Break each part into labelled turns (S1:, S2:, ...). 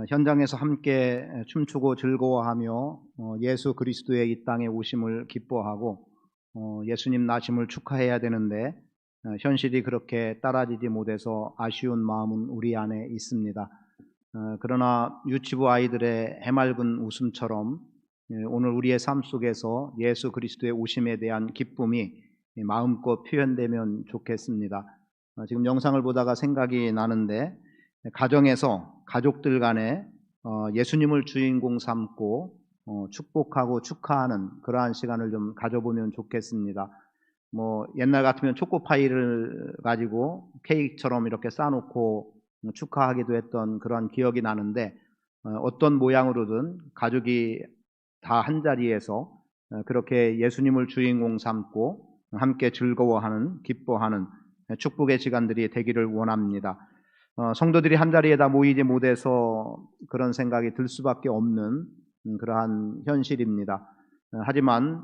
S1: 현장에서 함께 춤추고 즐거워하며 예수 그리스도의 이 땅에 오심을 기뻐하고 예수님 나심을 축하해야 되는데 현실이 그렇게 따라지지 못해서 아쉬운 마음은 우리 안에 있습니다. 그러나 유치부 아이들의 해맑은 웃음처럼 오늘 우리의 삶 속에서 예수 그리스도의 오심에 대한 기쁨이 마음껏 표현되면 좋겠습니다. 지금 영상을 보다가 생각이 나는데, 가정에서 가족들 간에 예수님을 주인공 삼고 축복하고 축하하는 그러한 시간을 좀 가져보면 좋겠습니다. 옛날 같으면 초코파이를 가지고 케이크처럼 이렇게 싸놓고 축하하기도 했던 그런 기억이 나는데, 어떤 모양으로든 가족이 다 한자리에서 그렇게 예수님을 주인공 삼고 함께 즐거워하는, 기뻐하는 축복의 시간들이 되기를 원합니다. 성도들이 한자리에다 모이지 못해서 그런 생각이 들 수밖에 없는 그러한 현실입니다. 하지만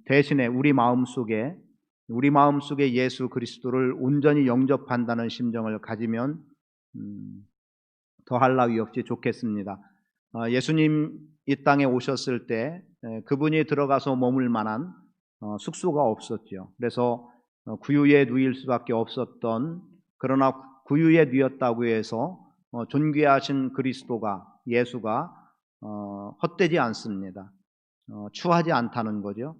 S1: 대신에 우리 마음속에 예수 그리스도를 온전히 영접한다는 심정을 가지면 더할 나위 없이 좋겠습니다. 예수님 이 땅에 오셨을 때 그분이 들어가서 머물 만한 숙소가 없었죠. 그래서 구유에 누일 수밖에 없었던, 그러나 구유에 누였다고 해서 존귀하신 그리스도가, 예수가 헛되지 않습니다. 추하지 않다는 거죠.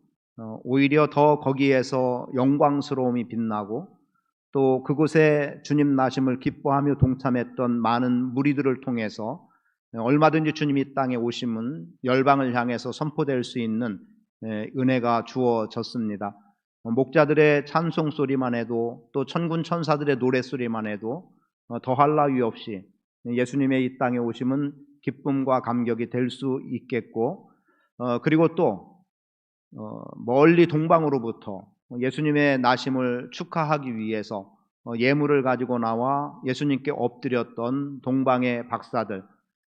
S1: 오히려 더 거기에서 영광스러움이 빛나고, 또 그곳에 주님 나심을 기뻐하며 동참했던 많은 무리들을 통해서 얼마든지 주님이 이 땅에 오심은 열방을 향해서 선포될 수 있는 은혜가 주어졌습니다. 목자들의 찬송 소리만 해도, 또 천군 천사들의 노랫소리만 해도 더할 나위 없이 예수님의 이 땅에 오심은 기쁨과 감격이 될 수 있겠고, 그리고 또 멀리 동방으로부터 예수님의 나심을 축하하기 위해서 예물을 가지고 나와 예수님께 엎드렸던 동방의 박사들,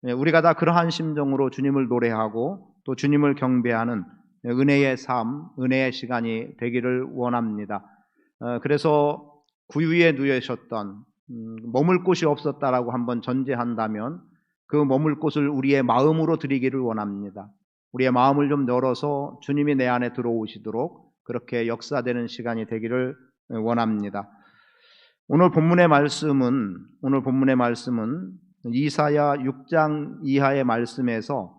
S1: 우리가 다 그러한 심정으로 주님을 노래하고 또 주님을 경배하는 은혜의 삶, 은혜의 시간이 되기를 원합니다. 그래서 구유에 누우셨던, 머물 곳이 없었다라고 한번 전제한다면 그 머물 곳을 우리의 마음으로 드리기를 원합니다. 우리의 마음을 좀 열어서 주님이 내 안에 들어오시도록 그렇게 역사되는 시간이 되기를 원합니다. 오늘 본문의 말씀은 이사야 6장 이하의 말씀에서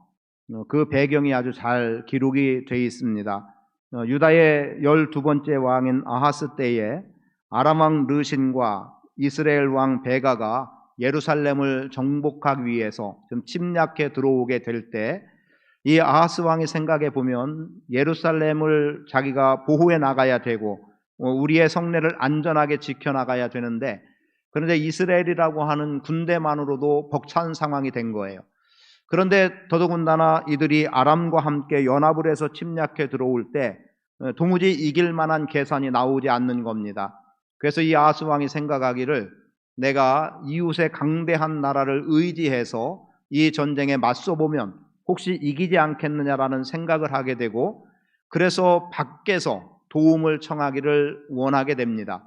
S1: 그 배경이 아주 잘 기록이 되어 있습니다. 유다의 12번째 왕인 아하스 때에 아람 왕 르신과 이스라엘 왕 베가가 예루살렘을 정복하기 위해서 좀 침략해 들어오게 될 때, 이 아하스 왕의 생각에 보면 예루살렘을 자기가 보호해 나가야 되고 우리의 성내를 안전하게 지켜나가야 되는데, 그런데 이스라엘이라고 하는 군대만으로도 벅찬 상황이 된 거예요. 그런데 더더군다나 이들이 아람과 함께 연합을 해서 침략해 들어올 때 도무지 이길 만한 계산이 나오지 않는 겁니다. 그래서 이 아하스 왕이 생각하기를, 내가 이웃의 강대한 나라를 의지해서 이 전쟁에 맞서보면 혹시 이기지 않겠느냐라는 생각을 하게 되고, 그래서 밖에서 도움을 청하기를 원하게 됩니다.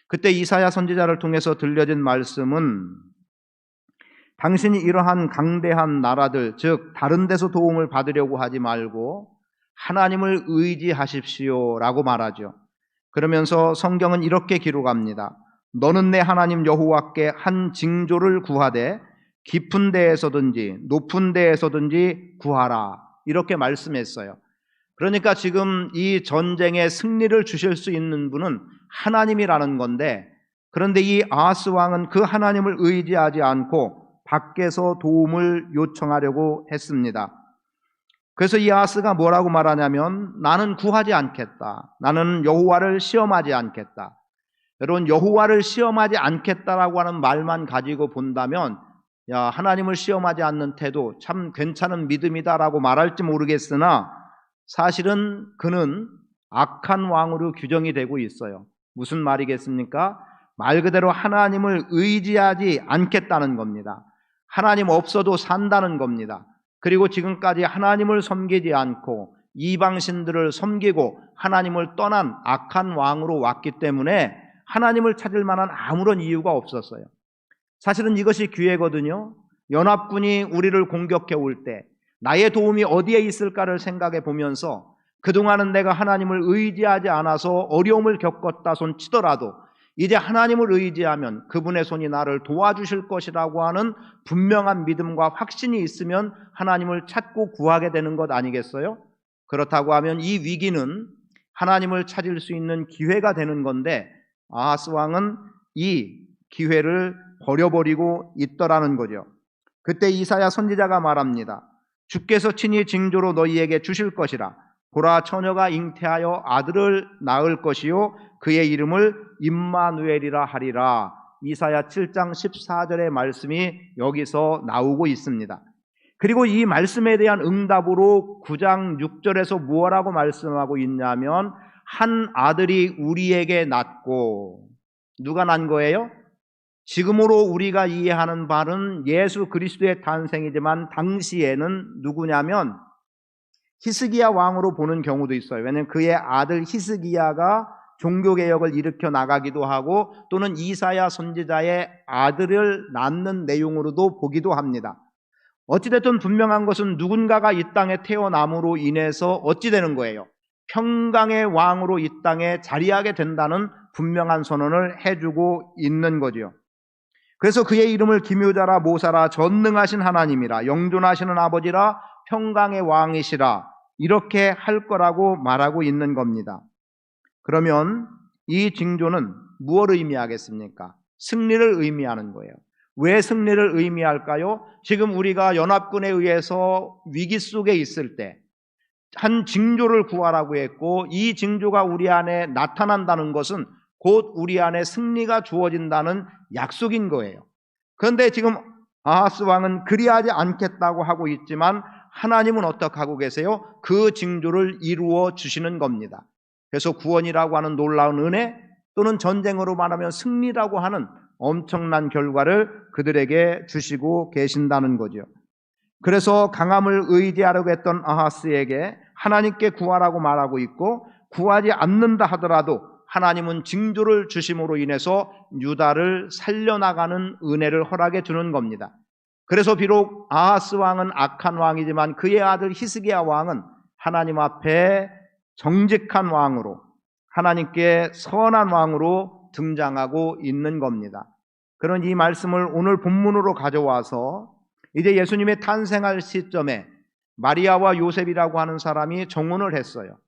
S1: 그때 이사야 선지자를 통해서 들려진 말씀은, 당신이 이러한 강대한 나라들, 즉 다른 데서 도움을 받으려고 하지 말고 하나님을 의지하십시오 라고 말하죠. 그러면서 성경은 이렇게 기록합니다. 너는 내 하나님 여호와께 한 징조를 구하되 깊은 데에서든지 높은 데에서든지 구하라, 이렇게 말씀했어요. 그러니까 지금 이 전쟁에 승리를 주실 수 있는 분은 하나님이라는 건데, 그런데 이 아하스 왕은 그 하나님을 의지하지 않고 밖에서 도움을 요청하려고 했습니다. 그래서 이 아하스가 뭐라고 말하냐면, 나는 구하지 않겠다, 나는 여호와를 시험하지 않겠다. 여러분, 여호와를 시험하지 않겠다라고 하는 말만 가지고 본다면, 하나님을 시험하지 않는 태도 참 괜찮은 믿음이다라고 말할지 모르겠으나, 사실은 그는 악한 왕으로 규정이 되고 있어요. 무슨 말이겠습니까? 말 그대로 하나님을 의지하지 않겠다는 겁니다. 하나님 없어도 산다는 겁니다. 그리고 지금까지 하나님을 섬기지 않고 이방신들을 섬기고 하나님을 떠난 악한 왕으로 왔기 때문에 하나님을 찾을 만한 아무런 이유가 없었어요. 사실은 이것이 기회거든요. 연합군이 우리를 공격해 올 때 나의 도움이 어디에 있을까를 생각해 보면서 그동안은 내가 하나님을 의지하지 않아서 어려움을 겪었다 손 치더라도 이제 하나님을 의지하면 그분의 손이 나를 도와주실 것이라고 하는 분명한 믿음과 확신이 있으면 하나님을 찾고 구하게 되는 것 아니겠어요? 그렇다고 하면 이 위기는 하나님을 찾을 수 있는 기회가 되는 건데 아하스 왕은 이 기회를 버려버리고 있더라는 거죠. 그때 이사야 선지자가 말합니다. 주께서 친히 징조로 너희에게 주실 것이라. 보라, 처녀가 잉태하여 아들을 낳을 것이요 그의 이름을 임마누엘이라 하리라. 이사야 7장 14절의 말씀이 여기서 나오고 있습니다. 그리고 이 말씀에 대한 응답으로 9장 6절에서 무엇라고 말씀하고 있냐면 한 아들이 우리에게 낳고, 누가 난 거예요? 지금으로 우리가 이해하는 바는 예수 그리스도의 탄생이지만 당시에는 누구냐면 히스기야 왕으로 보는 경우도 있어요. 왜냐하면 그의 아들 히스기야가 종교개혁을 일으켜 나가기도 하고 또는 이사야 선지자의 아들을 낳는 내용으로도 보기도 합니다. 어찌됐든 분명한 것은 누군가가 이 땅에 태어남으로 인해서 어찌 되는 거예요? 평강의 왕으로 이 땅에 자리하게 된다는 분명한 선언을 해주고 있는 거죠. 그래서 그의 이름을 기묘자라 모사라 전능하신 하나님이라 영존하시는 아버지라 평강의 왕이시라 이렇게 할 거라고 말하고 있는 겁니다. 그러면 이 징조는 무엇을 의미하겠습니까? 승리를 의미하는 거예요. 왜 승리를 의미할까요? 지금 우리가 연합군에 의해서 위기 속에 있을 때 한 징조를 구하라고 했고 이 징조가 우리 안에 나타난다는 것은 곧 우리 안에 승리가 주어진다는 약속인 거예요. 그런데 지금 아하스 왕은 그리하지 않겠다고 하고 있지만 하나님은 어떻게 하고 계세요? 그 징조를 이루어 주시는 겁니다. 그래서 구원이라고 하는 놀라운 은혜 또는 전쟁으로 말하면 승리라고 하는 엄청난 결과를 그들에게 주시고 계신다는 거죠. 그래서 강함을 의지하려고 했던 아하스에게 하나님께 구하라고 말하고 있고 구하지 않는다 하더라도 하나님은 징조를 주심으로 인해서 유다를 살려나가는 은혜를 허락해 주는 겁니다. 그래서 비록 아하스 왕은 악한 왕이지만 그의 아들 히스기야 왕은 하나님 앞에 정직한 왕으로 하나님께 선한 왕으로 등장하고 있는 겁니다. 그런 이 말씀을 오늘 본문으로 가져와서 이제 예수님의 탄생할 시점에 마리아와 요셉이라고 하는 사람이 정혼을 했어요.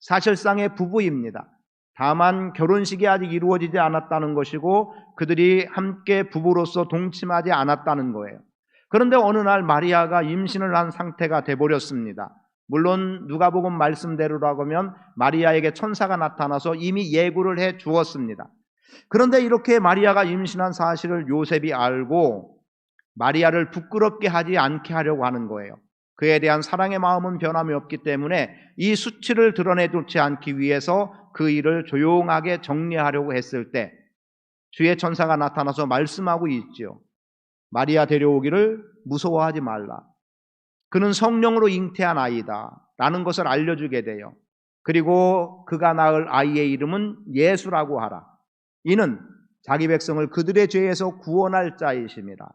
S1: 사실상의 부부입니다. 다만 결혼식이 아직 이루어지지 않았다는 것이고 그들이 함께 부부로서 동침하지 않았다는 거예요. 그런데 어느 날 마리아가 임신을 한 상태가 돼버렸습니다. 물론 누가복음 말씀대로라고 하면 마리아에게 천사가 나타나서 이미 예고를 해 주었습니다. 그런데 이렇게 마리아가 임신한 사실을 요셉이 알고 마리아를 부끄럽게 하지 않게 하려고 하는 거예요. 그에 대한 사랑의 마음은 변함이 없기 때문에 이 수치를 드러내놓지 않기 위해서 그 일을 조용하게 정리하려고 했을 때 주의 천사가 나타나서 말씀하고 있죠. 마리아 데려오기를 무서워하지 말라. 그는 성령으로 잉태한 아이다 라는 것을 알려주게 돼요. 그리고 그가 낳을 아이의 이름은 예수라고 하라. 이는 자기 백성을 그들의 죄에서 구원할 자이심이라.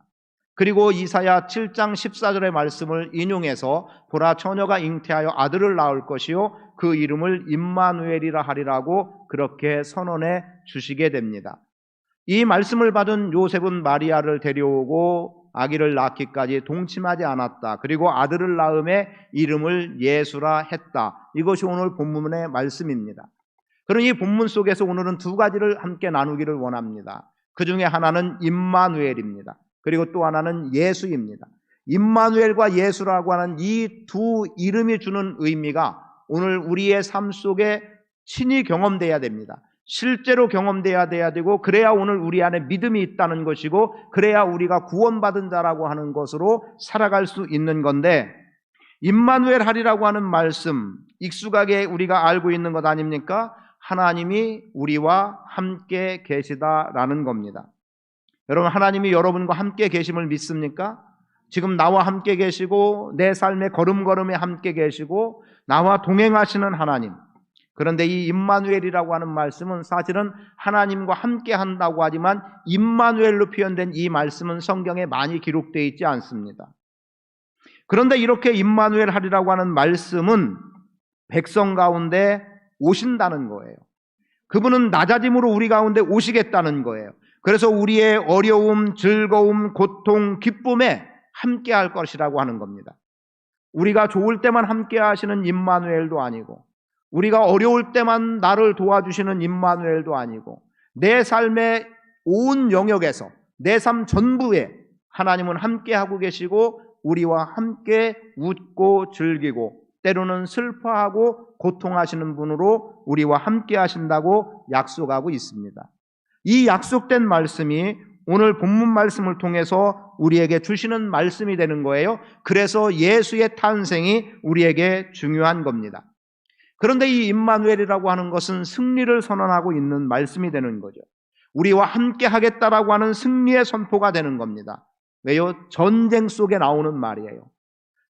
S1: 그리고 이사야 7장 14절의 말씀을 인용해서 보라, 처녀가 잉태하여 아들을 낳을 것이요 그 이름을 임마누엘이라 하리라고 그렇게 선언해 주시게 됩니다. 이 말씀을 받은 요셉은 마리아를 데려오고 아기를 낳기까지 동침하지 않았다. 그리고 아들을 낳음에 이름을 예수라 했다. 이것이 오늘 본문의 말씀입니다. 그럼 이 본문 속에서 오늘은 두 가지를 함께 나누기를 원합니다. 그 중에 하나는 임마누엘입니다. 그리고 또 하나는 예수입니다. 임마누엘과 예수라고 하는 이 두 이름이 주는 의미가 오늘 우리의 삶 속에 친히 경험돼야 됩니다. 실제로 경험돼야 되고 그래야 오늘 우리 안에 믿음이 있다는 것이고 그래야 우리가 구원받은 자라고 하는 것으로 살아갈 수 있는 건데 임마누엘 하리라고 하는 말씀 익숙하게 우리가 알고 있는 것 아닙니까? 하나님이 우리와 함께 계시다라는 겁니다. 여러분, 하나님이 여러분과 함께 계심을 믿습니까? 지금 나와 함께 계시고 내 삶의 걸음걸음에 함께 계시고 나와 동행하시는 하나님, 그런데 이 임마누엘이라고 하는 말씀은 사실은 하나님과 함께 한다고 하지만 임마누엘로 표현된 이 말씀은 성경에 많이 기록되어 있지 않습니다. 그런데 이렇게 임마누엘 하리라고 하는 말씀은 백성 가운데 오신다는 거예요. 그분은 낮아짐으로 우리 가운데 오시겠다는 거예요. 그래서 우리의 어려움, 즐거움, 고통, 기쁨에 함께 할 것이라고 하는 겁니다. 우리가 좋을 때만 함께 하시는 임마누엘도 아니고, 우리가 어려울 때만 나를 도와주시는 임마누엘도 아니고, 내 삶의 온 영역에서 내 삶 전부에 하나님은 함께 하고 계시고 우리와 함께 웃고 즐기고 때로는 슬퍼하고 고통하시는 분으로 우리와 함께 하신다고 약속하고 있습니다. 이 약속된 말씀이 오늘 본문 말씀을 통해서 우리에게 주시는 말씀이 되는 거예요. 그래서 예수의 탄생이 우리에게 중요한 겁니다. 그런데 이 임마누엘이라고 하는 것은 승리를 선언하고 있는 말씀이 되는 거죠. 우리와 함께 하겠다라고 하는 승리의 선포가 되는 겁니다. 왜요? 전쟁 속에 나오는 말이에요.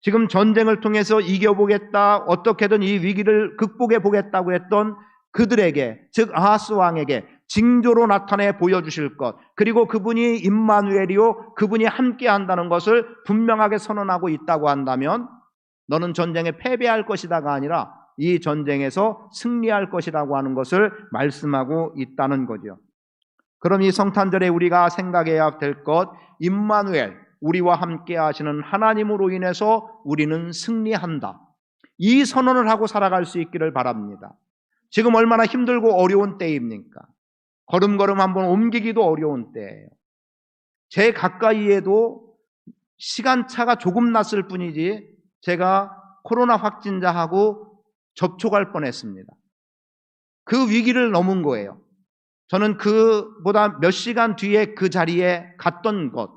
S1: 지금 전쟁을 통해서 이겨보겠다, 어떻게든 이 위기를 극복해 보겠다고 했던 그들에게, 즉 아하스 왕에게 징조로 나타내 보여주실 것, 그리고 그분이 임마누엘이요, 그분이 함께 한다는 것을 분명하게 선언하고 있다고 한다면 너는 전쟁에 패배할 것이다가 아니라 이 전쟁에서 승리할 것이라고 하는 것을 말씀하고 있다는 거죠. 그럼 이 성탄절에 우리가 생각해야 될 것, 임마누엘, 우리와 함께 하시는 하나님으로 인해서 우리는 승리한다. 이 선언을 하고 살아갈 수 있기를 바랍니다. 지금 얼마나 힘들고 어려운 때입니까? 걸음걸음 한번 옮기기도 어려운 때예요. 제 가까이에도 시간차가 조금 났을 뿐이지 제가 코로나 확진자하고 접촉할 뻔했습니다. 그 위기를 넘은 거예요. 저는 그보다 몇 시간 뒤에 그 자리에 갔던 것.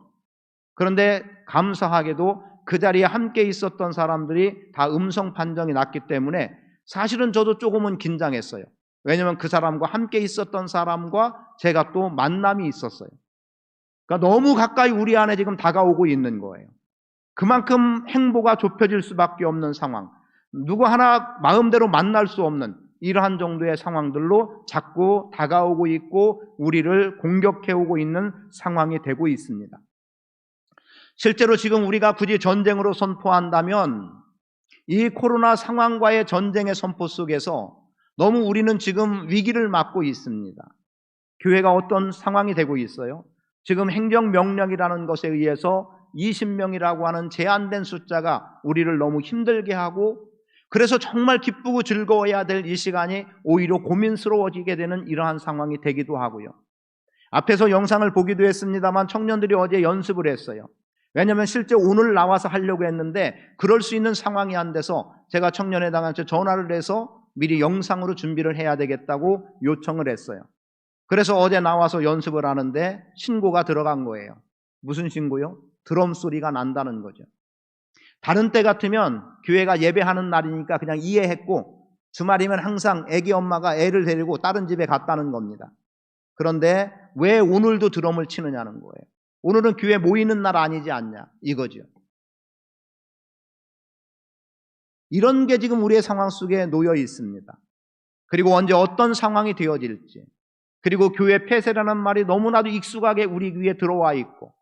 S1: 그런데 감사하게도 그 자리에 함께 있었던 사람들이 다 음성 판정이 났기 때문에 사실은 저도 조금은 긴장했어요. 왜냐하면 그 사람과 함께 있었던 사람과 제가 또 만남이 있었어요. 그러니까 너무 가까이 우리 안에 지금 다가오고 있는 거예요. 그만큼 행보가 좁혀질 수밖에 없는 상황, 누구 하나 마음대로 만날 수 없는 이러한 정도의 상황들로 자꾸 다가오고 있고 우리를 공격해오고 있는 상황이 되고 있습니다. 실제로 지금 우리가 굳이 전쟁으로 선포한다면 이 코로나 상황과의 전쟁의 선포 속에서 너무 우리는 지금 위기를 맞고 있습니다. 교회가 어떤 상황이 되고 있어요? 지금 행정명령이라는 것에 의해서 20명이라고 하는 제한된 숫자가 우리를 너무 힘들게 하고, 그래서 정말 기쁘고 즐거워야 될 이 시간이 오히려 고민스러워지게 되는 이러한 상황이 되기도 하고요. 앞에서 영상을 보기도 했습니다만 청년들이 어제 연습을 했어요. 왜냐하면 실제 오늘 나와서 하려고 했는데 그럴 수 있는 상황이 안 돼서 제가 청년회당한테 전화를 해서 미리 영상으로 준비를 해야 되겠다고 요청을 했어요. 그래서 어제 나와서 연습을 하는데 신고가 들어간 거예요. 무슨 신고요? 드럼 소리가 난다는 거죠. 다른 때 같으면 교회가 예배하는 날이니까 그냥 이해했고 주말이면 항상 애기 엄마가 애를 데리고 다른 집에 갔다는 겁니다. 그런데 왜 오늘도 드럼을 치느냐는 거예요. 오늘은 교회 모이는 날 아니지 않냐 이거죠. 이런 게 지금 우리의 상황 속에 놓여 있습니다. 그리고 언제 어떤 상황이 되어질지, 그리고 교회 폐쇄라는 말이 너무나도 익숙하게 우리 귀에 들어와 있고,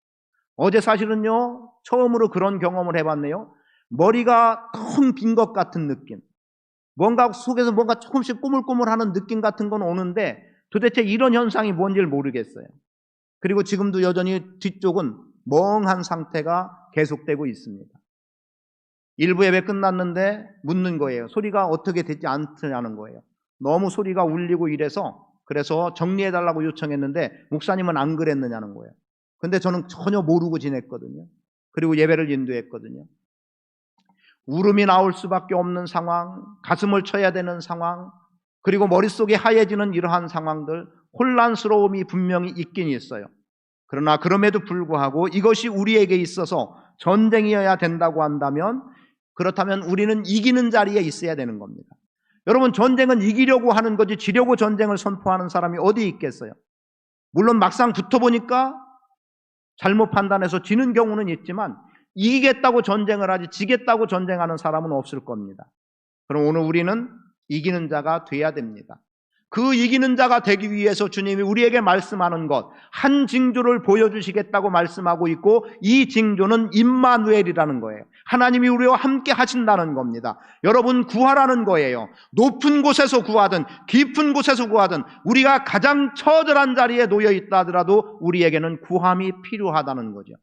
S1: 어제 사실은요 처음으로 그런 경험을 해봤네요. 머리가 텅 빈 것 같은 느낌, 뭔가 속에서 뭔가 조금씩 꼬물꼬물하는 느낌 같은 건 오는데 도대체 이런 현상이 뭔지를 모르겠어요. 그리고 지금도 여전히 뒤쪽은 멍한 상태가 계속되고 있습니다. 일부 예배 끝났는데 묻는 거예요. 소리가 어떻게 되지 않느냐는 거예요. 너무 소리가 울리고 이래서 그래서 정리해달라고 요청했는데 목사님은 안 그랬느냐는 거예요. 근데 저는 전혀 모르고 지냈거든요. 그리고 예배를 인도했거든요. 울음이 나올 수밖에 없는 상황, 가슴을 쳐야 되는 상황, 그리고 머릿속이 하얘지는 이러한 상황들, 혼란스러움이 분명히 있긴 있어요. 그러나 그럼에도 불구하고 이것이 우리에게 있어서 전쟁이어야 된다고 한다면, 그렇다면 우리는 이기는 자리에 있어야 되는 겁니다. 여러분, 전쟁은 이기려고 하는 거지 지려고 전쟁을 선포하는 사람이 어디 있겠어요? 물론 막상 붙어보니까 잘못 판단해서 지는 경우는 있지만 이기겠다고 전쟁을 하지 지겠다고 전쟁하는 사람은 없을 겁니다. 그럼 오늘 우리는 이기는 자가 돼야 됩니다. 그 이기는 자가 되기 위해서 주님이 우리에게 말씀하는 것, 한 징조를 보여주시겠다고 말씀하고 있고, 이 징조는 임마누엘이라는 거예요. 하나님이 우리와 함께 하신다는 겁니다. 여러분, 구하라는 거예요. 높은 곳에서 구하든 깊은 곳에서 구하든 우리가 가장 처절한 자리에 놓여 있다 하더라도 우리에게는 구함이 필요하다는 거죠.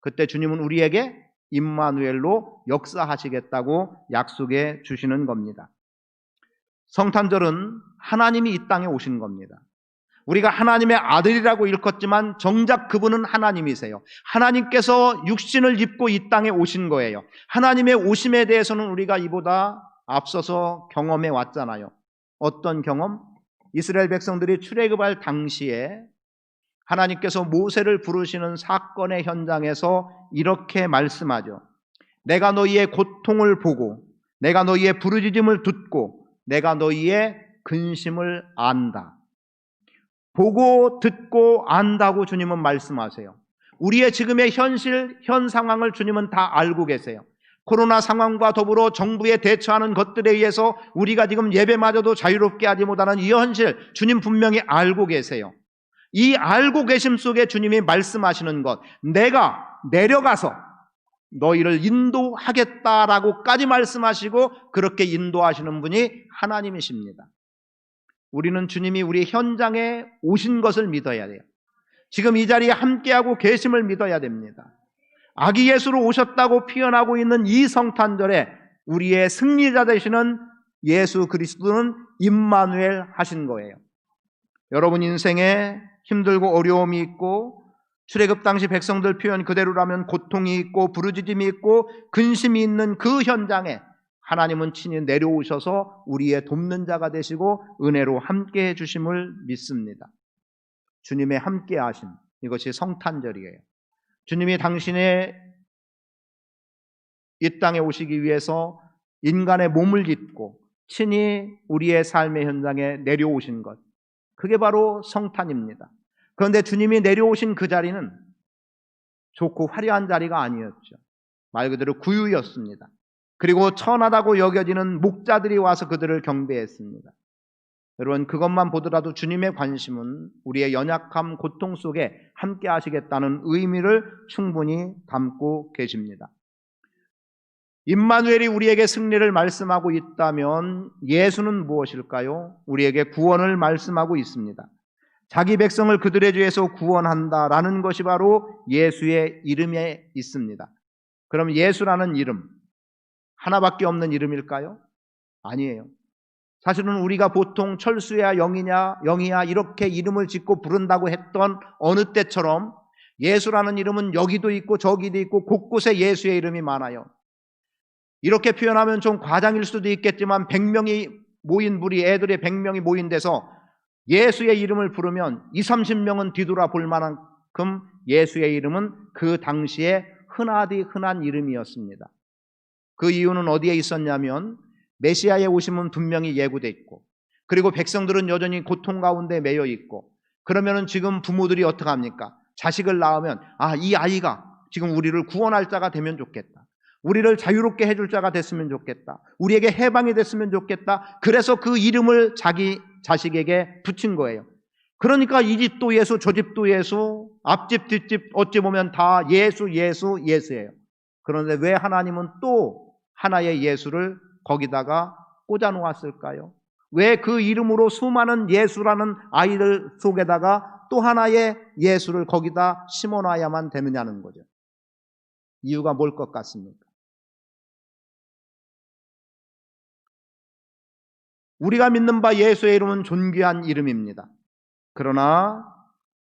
S1: 그때 주님은 우리에게 임마누엘로 역사하시겠다고 약속해 주시는 겁니다. 성탄절은 하나님이 이 땅에 오신 겁니다. 우리가 하나님의 아들이라고 일컫지만 정작 그분은 하나님이세요. 하나님께서 육신을 입고 이 땅에 오신 거예요. 하나님의 오심에 대해서는 우리가 이보다 앞서서 경험해 왔잖아요. 어떤 경험? 이스라엘 백성들이 출애굽할 당시에 하나님께서 모세를 부르시는 사건의 현장에서 이렇게 말씀하죠. 내가 너희의 고통을 보고 내가 너희의 부르짖음을 듣고 내가 너희의 근심을 안다. 보고 듣고 안다고 주님은 말씀하세요. 우리의 지금의 현 상황을 주님은 다 알고 계세요. 코로나 상황과 더불어 정부에 대처하는 것들에 의해서 우리가 지금 예배마저도 자유롭게 하지 못하는 이 현실, 주님 분명히 알고 계세요. 이 알고 계심 속에 주님이 말씀하시는 것, 내가 내려가서 너희를 인도하겠다라고까지 말씀하시고 그렇게 인도하시는 분이 하나님이십니다. 우리는 주님이 우리 현장에 오신 것을 믿어야 돼요. 지금 이 자리에 함께하고 계심을 믿어야 됩니다. 아기 예수로 오셨다고 표현하고 있는 이 성탄절에 우리의 승리자 되시는 예수 그리스도는 임마누엘 하신 거예요. 여러분 인생에 힘들고 어려움이 있고 출애굽 당시 백성들 표현 그대로라면 고통이 있고 부르짖음이 있고 근심이 있는 그 현장에 하나님은 친히 내려오셔서 우리의 돕는 자가 되시고 은혜로 함께해 주심을 믿습니다. 주님의 함께하심, 이것이 성탄절이에요. 주님이 당신의 이 땅에 오시기 위해서 인간의 몸을 입고 친히 우리의 삶의 현장에 내려오신 것, 그게 바로 성탄입니다. 그런데 주님이 내려오신 그 자리는 좋고 화려한 자리가 아니었죠. 말 그대로 구유였습니다. 그리고 천하다고 여겨지는 목자들이 와서 그들을 경배했습니다. 여러분, 그것만 보더라도 주님의 관심은 우리의 연약함, 고통 속에 함께 하시겠다는 의미를 충분히 담고 계십니다. 임마누엘이 우리에게 승리를 말씀하고 있다면 예수는 무엇일까요? 우리에게 구원을 말씀하고 있습니다. 자기 백성을 그들의 죄에서 구원한다라는 것이 바로 예수의 이름에 있습니다. 그럼 예수라는 이름, 하나밖에 없는 이름일까요? 아니에요. 사실은 우리가 보통 철수야 영이야 이렇게 이름을 짓고 부른다고 했던 어느 때처럼 예수라는 이름은 여기도 있고 저기도 있고 곳곳에 예수의 이름이 많아요. 이렇게 표현하면 좀 과장일 수도 있겠지만 100명이 모인 무리, 애들의 100명이 모인 데서 예수의 이름을 부르면 20-30명은 뒤돌아 볼 만큼 예수의 이름은 그 당시에 흔하디 흔한 이름이었습니다. 그 이유는 어디에 있었냐면 메시아의 오심은 분명히 예고돼 있고, 그리고 백성들은 여전히 고통 가운데 매여 있고, 그러면은 지금 부모들이 어떻게 합니까? 자식을 낳으면 이 아이가 지금 우리를 구원할 자가 되면 좋겠다. 우리를 자유롭게 해줄 자가 됐으면 좋겠다. 우리에게 해방이 됐으면 좋겠다. 그래서 그 이름을 자기 자식에게 붙인 거예요. 그러니까 이 집도 예수, 저 집도 예수, 앞집, 뒷집 어찌 보면 다 예수예요. 그런데 왜 하나님은 또 하나의 예수를 거기다가 꽂아 놓았을까요? 왜 그 이름으로 수많은 예수라는 아이들 속에다가 또 하나의 예수를 거기다 심어놔야만 되느냐는 거죠. 이유가 뭘 것 같습니까? 우리가 믿는 바 예수의 이름은 존귀한 이름입니다. 그러나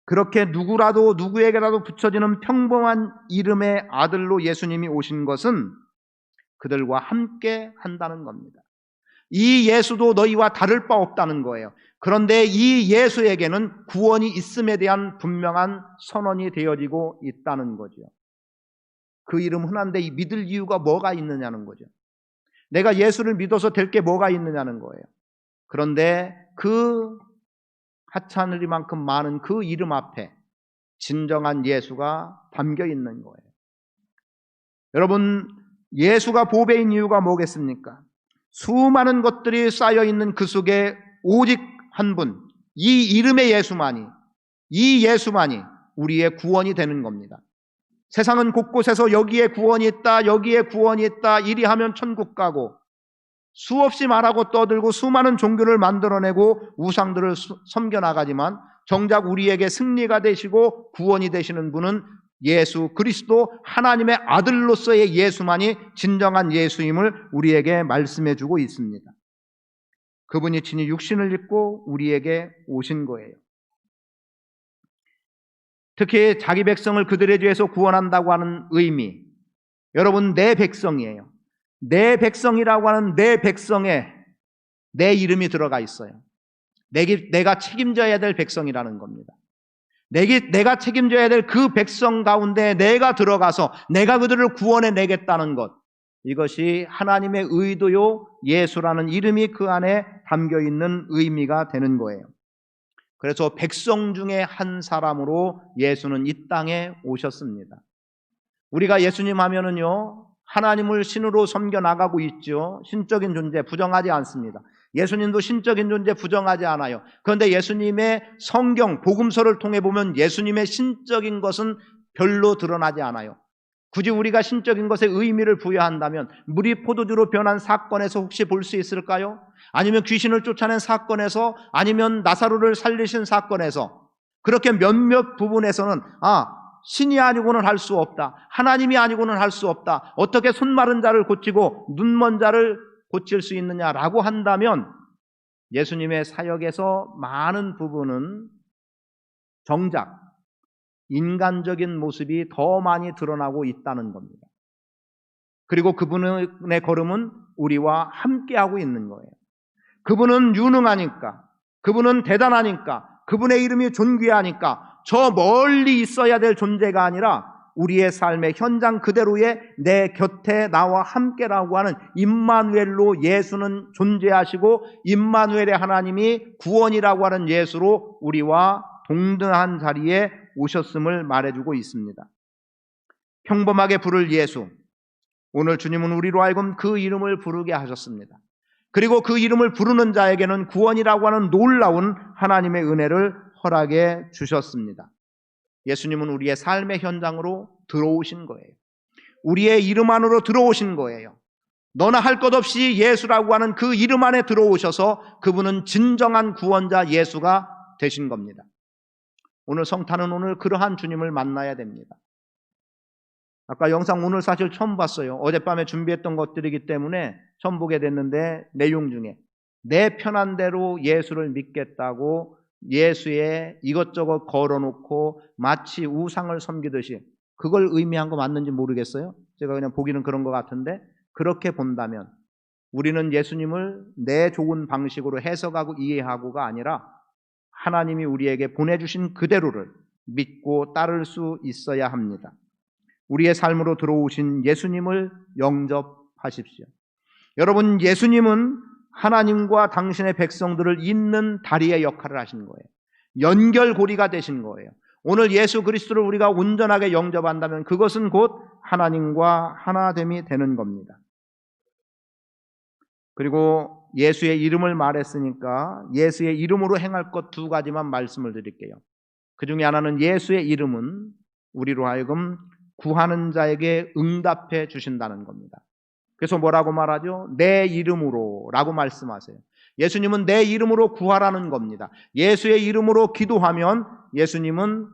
S1: 그렇게 누구에게라도 붙여지는 평범한 이름의 아들로 예수님이 오신 것은 그들과 함께 한다는 겁니다. 이 예수도 너희와 다를 바 없다는 거예요. 그런데 이 예수에게는 구원이 있음에 대한 분명한 선언이 되어지고 있다는 거죠. 그 이름 흔한데 믿을 이유가 뭐가 있느냐는 거죠. 내가 예수를 믿어서 될 게 뭐가 있느냐는 거예요. 그런데 그 하찮으리만큼 많은 그 이름 앞에 진정한 예수가 담겨 있는 거예요. 여러분, 예수가 보배인 이유가 뭐겠습니까? 수많은 것들이 쌓여있는 그 속에 오직 한 분, 이 이름의 예수만이, 이 예수만이 우리의 구원이 되는 겁니다. 세상은 곳곳에서 여기에 구원이 있다, 여기에 구원이 있다, 이리 하면 천국 가고 수없이 말하고 떠들고 수많은 종교를 만들어내고 우상들을 섬겨나가지만 정작 우리에게 승리가 되시고 구원이 되시는 분은 예수 그리스도 하나님의 아들로서의 예수만이 진정한 예수임을 우리에게 말씀해 주고 있습니다. 그분이 친히 육신을 입고 우리에게 오신 거예요. 특히 자기 백성을 그들의 죄에서 구원한다고 하는 의미, 여러분 내 백성이에요. 내 백성이라고 하는 내 백성에 내 이름이 들어가 있어요. 내가 책임져야 될 백성이라는 겁니다. 내가 책임져야 될 그 백성 가운데 내가 들어가서 내가 그들을 구원해 내겠다는 것, 이것이 하나님의 의도요, 예수라는 이름이 그 안에 담겨 있는 의미가 되는 거예요. 그래서 백성 중에 한 사람으로 예수는 이 땅에 오셨습니다. 우리가 예수님 하면은요, 하나님을 신으로 섬겨 나가고 있죠. 신적인 존재 부정하지 않습니다. 예수님도 신적인 존재 부정하지 않아요. 그런데 예수님의 성경, 복음서를 통해 보면 예수님의 신적인 것은 별로 드러나지 않아요. 굳이 우리가 신적인 것에 의미를 부여한다면 물이 포도주로 변한 사건에서 혹시 볼 수 있을까요? 아니면 귀신을 쫓아낸 사건에서, 아니면 나사로를 살리신 사건에서, 그렇게 몇몇 부분에서는 신이 아니고는 할 수 없다, 하나님이 아니고는 할 수 없다, 어떻게 손 마른 자를 고치고 눈 먼 자를 고칠 수 있느냐라고 한다면 예수님의 사역에서 많은 부분은 정작 인간적인 모습이 더 많이 드러나고 있다는 겁니다. 그리고 그분의 걸음은 우리와 함께하고 있는 거예요. 그분은 유능하니까, 그분은 대단하니까, 그분의 이름이 존귀하니까 저 멀리 있어야 될 존재가 아니라 우리의 삶의 현장 그대로의 내 곁에 나와 함께라고 하는 임마누엘로 예수는 존재하시고, 임마누엘의 하나님이 구원이라고 하는 예수로 우리와 동등한 자리에 오셨음을 말해주고 있습니다. 평범하게 부를 예수, 오늘 주님은 우리로 하여금 그 이름을 부르게 하셨습니다. 그리고 그 이름을 부르는 자에게는 구원이라고 하는 놀라운 하나님의 은혜를 허락해 주셨습니다. 예수님은 우리의 삶의 현장으로 들어오신 거예요. 우리의 이름 안으로 들어오신 거예요. 너나 할 것 없이 예수라고 하는 그 이름 안에 들어오셔서 그분은 진정한 구원자 예수가 되신 겁니다. 오늘 성탄은 오늘 그러한 주님을 만나야 됩니다. 아까 영상 오늘 사실 처음 봤어요. 어젯밤에 준비했던 것들이기 때문에 처음 보게 됐는데, 내용 중에 내 편한 대로 예수를 믿겠다고 예수의 이것저것 걸어놓고 마치 우상을 섬기듯이, 그걸 의미한 거 맞는지 모르겠어요. 제가 그냥 보기는 그런 것 같은데, 그렇게 본다면 우리는 예수님을 내 좋은 방식으로 해석하고 이해하고가 아니라 하나님이 우리에게 보내주신 그대로를 믿고 따를 수 있어야 합니다. 우리의 삶으로 들어오신 예수님을 영접하십시오. 여러분, 예수님은 하나님과 당신의 백성들을 잇는 다리의 역할을 하신 거예요. 연결고리가 되신 거예요. 오늘 예수 그리스도를 우리가 온전하게 영접한다면 그것은 곧 하나님과 하나됨이 되는 겁니다. 그리고 예수의 이름을 말했으니까 예수의 이름으로 행할 것 두 가지만 말씀을 드릴게요. 그 중에 하나는 예수의 이름은 우리로 하여금 구하는 자에게 응답해 주신다는 겁니다. 그래서 뭐라고 말하죠? 내 이름으로 라고 말씀하세요. 예수님은 내 이름으로 구하라는 겁니다. 예수의 이름으로 기도하면 예수님은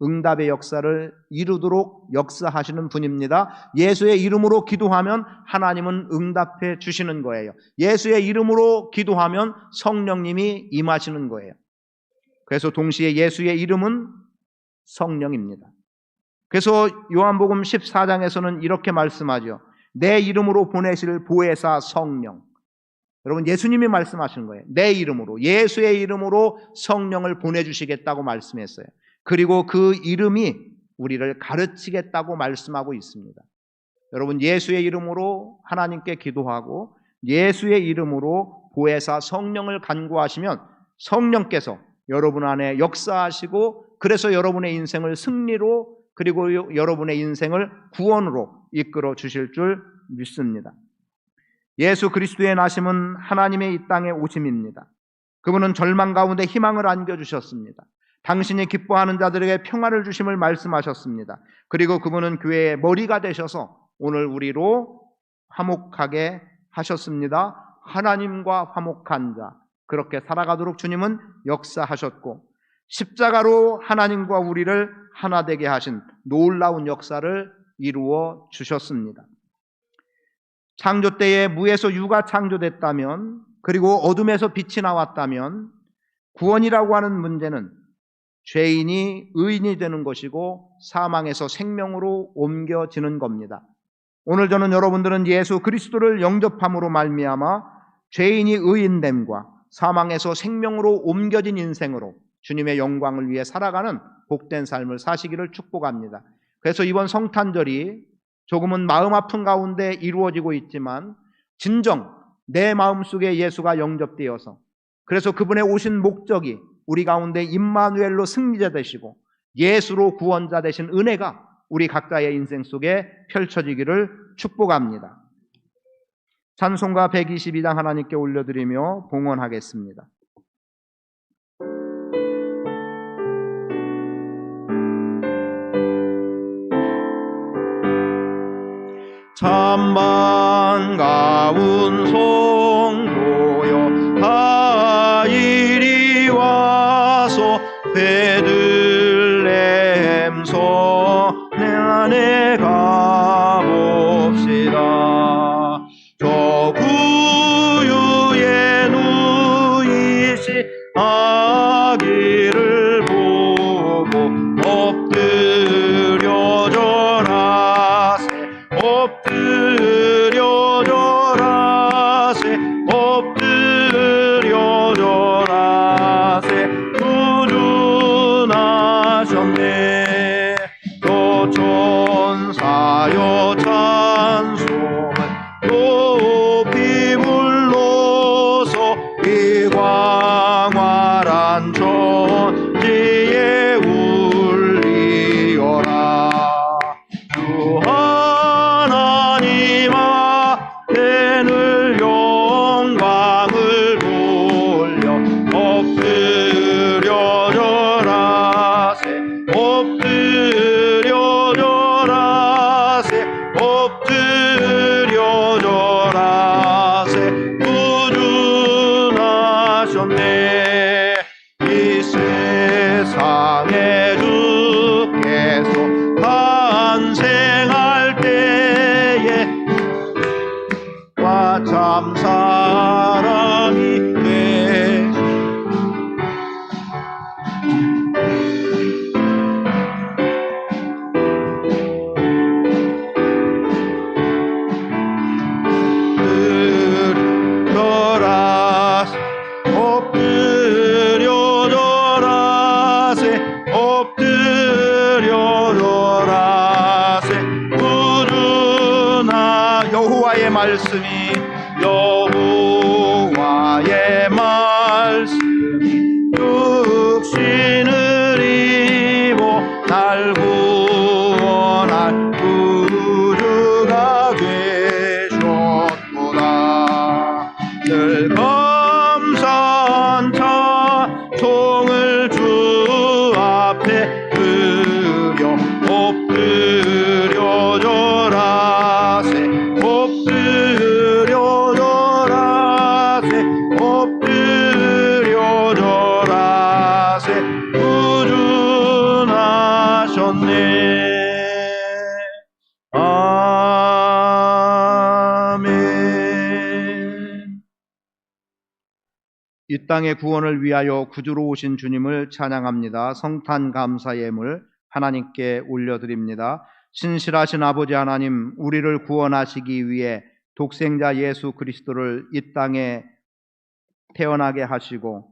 S1: 응답의 역사를 이루도록 역사하시는 분입니다. 예수의 이름으로 기도하면 하나님은 응답해 주시는 거예요. 예수의 이름으로 기도하면 성령님이 임하시는 거예요. 그래서 동시에 예수의 이름은 성령입니다. 그래서 요한복음 14장에서는 이렇게 말씀하죠. 내 이름으로 보내실 보혜사 성령. 여러분, 예수님이 말씀하신 거예요. 내 이름으로, 예수의 이름으로 성령을 보내주시겠다고 말씀했어요. 그리고 그 이름이 우리를 가르치겠다고 말씀하고 있습니다. 여러분, 예수의 이름으로 하나님께 기도하고 예수의 이름으로 보혜사 성령을 간구하시면 성령께서 여러분 안에 역사하시고, 그래서 여러분의 인생을 승리로, 그리고 여러분의 인생을 구원으로 이끌어 주실 줄 믿습니다. 예수 그리스도의 나심은 하나님의 이 땅에 오심입니다. 그분은 절망 가운데 희망을 안겨주셨습니다. 당신이 기뻐하는 자들에게 평안을 주심을 말씀하셨습니다. 그리고 그분은 교회의 머리가 되셔서 오늘 우리로 화목하게 하셨습니다. 하나님과 화목한 자, 그렇게 살아가도록 주님은 역사하셨고, 십자가로 하나님과 우리를 하나 되게 하신 놀라운 역사를 이루어 주셨습니다. 창조 때에 무에서 유가 창조됐다면, 그리고 어둠에서 빛이 나왔다면, 구원이라고 하는 문제는 죄인이 의인이 되는 것이고 사망에서 생명으로 옮겨지는 겁니다. 오늘 저는 여러분들은 예수 그리스도를 영접함으로 말미암아 죄인이 의인됨과 사망에서 생명으로 옮겨진 인생으로 주님의 영광을 위해 살아가는 복된 삶을 사시기를 축복합니다. 그래서 이번 성탄절이 조금은 마음 아픈 가운데 이루어지고 있지만 진정 내 마음속에 예수가 영접되어서, 그래서 그분의 오신 목적이 우리 가운데 임마누엘로 승리자 되시고 예수로 구원자 되신 은혜가 우리 각자의 인생 속에 펼쳐지기를 축복합니다. 찬송가 122장 하나님께 올려드리며 봉헌하겠습니다. 참 반가운 성도여 다 이리 와서 베들레헴 성내 안에 가봅시다. 저 구유에 누이신 아기를 보고 엎드려 절하세, 엎드려 절하세, 엎드려 절하세. 구주나셨네. 또 천사여 찬송을 높이 불러서 이 광활한 천지에 울리어라. 주 하나님 앞에는 영광을 돌려 엎드려 절하세, 엎드려 절하세, 엎드려 절하세. 구주나셨네. 이 세상에 주께서 탄생할 때에 와 참 사랑이 되시 엎드려 절하세, 엎드려 절하세. 구주나 여호와의 말씀이, 여호와의 말씀이 육신을 입어 날 구원할 구주가 되셨구나. 늘 감사한 찬송을 주 앞에 드려 엎드려 절하세, 엎드려 절하세, 엎드려 절하세. 구주나셨네. 아멘. 이 땅의 구원을 위하여 구주로 오신 주님을 찬양합니다. 성탄 감사 예물 하나님께 올려드립니다. 신실하신 아버지 하나님, 우리를 구원하시기 위해 독생자 예수 그리스도를 이 땅에 태어나게 하시고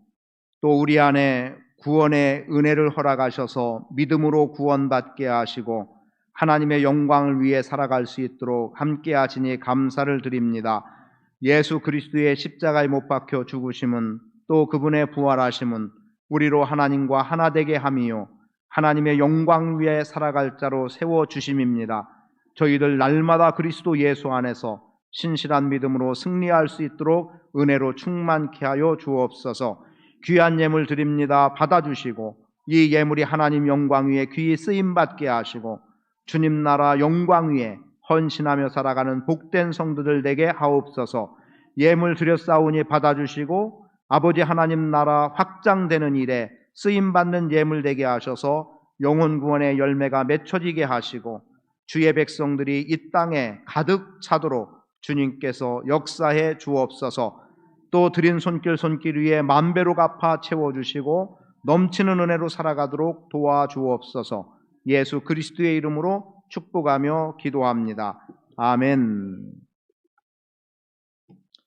S1: 또 우리 안에 구원의 은혜를 허락하셔서 믿음으로 구원받게 하시고 하나님의 영광을 위해 살아갈 수 있도록 함께 하시니 감사를 드립니다. 예수 그리스도의 십자가에 못 박혀 죽으심은, 또 그분의 부활하심은 우리로 하나님과 하나 되게 함이요 하나님의 영광 위에 살아갈 자로 세워주심입니다. 저희들 날마다 그리스도 예수 안에서 신실한 믿음으로 승리할 수 있도록 은혜로 충만케 하여 주옵소서. 귀한 예물 드립니다. 받아주시고 이 예물이 하나님 영광 위에 귀히 쓰임받게 하시고 주님 나라 영광 위에 헌신하며 살아가는 복된 성도들 되게 하옵소서. 예물 드렸사오니 받아주시고 아버지 하나님 나라 확장되는 일에 쓰임받는 예물 되게 하셔서 영혼 구원의 열매가 맺혀지게 하시고 주의 백성들이 이 땅에 가득 차도록 주님께서 역사해 주옵소서. 또 드린 손길 위에 만배로 갚아 채워주시고 넘치는 은혜로 살아가도록 도와주옵소서. 예수 그리스도의 이름으로 축복하며 기도합니다. 아멘.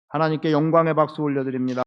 S1: 하나님께 영광의 박수 올려드립니다.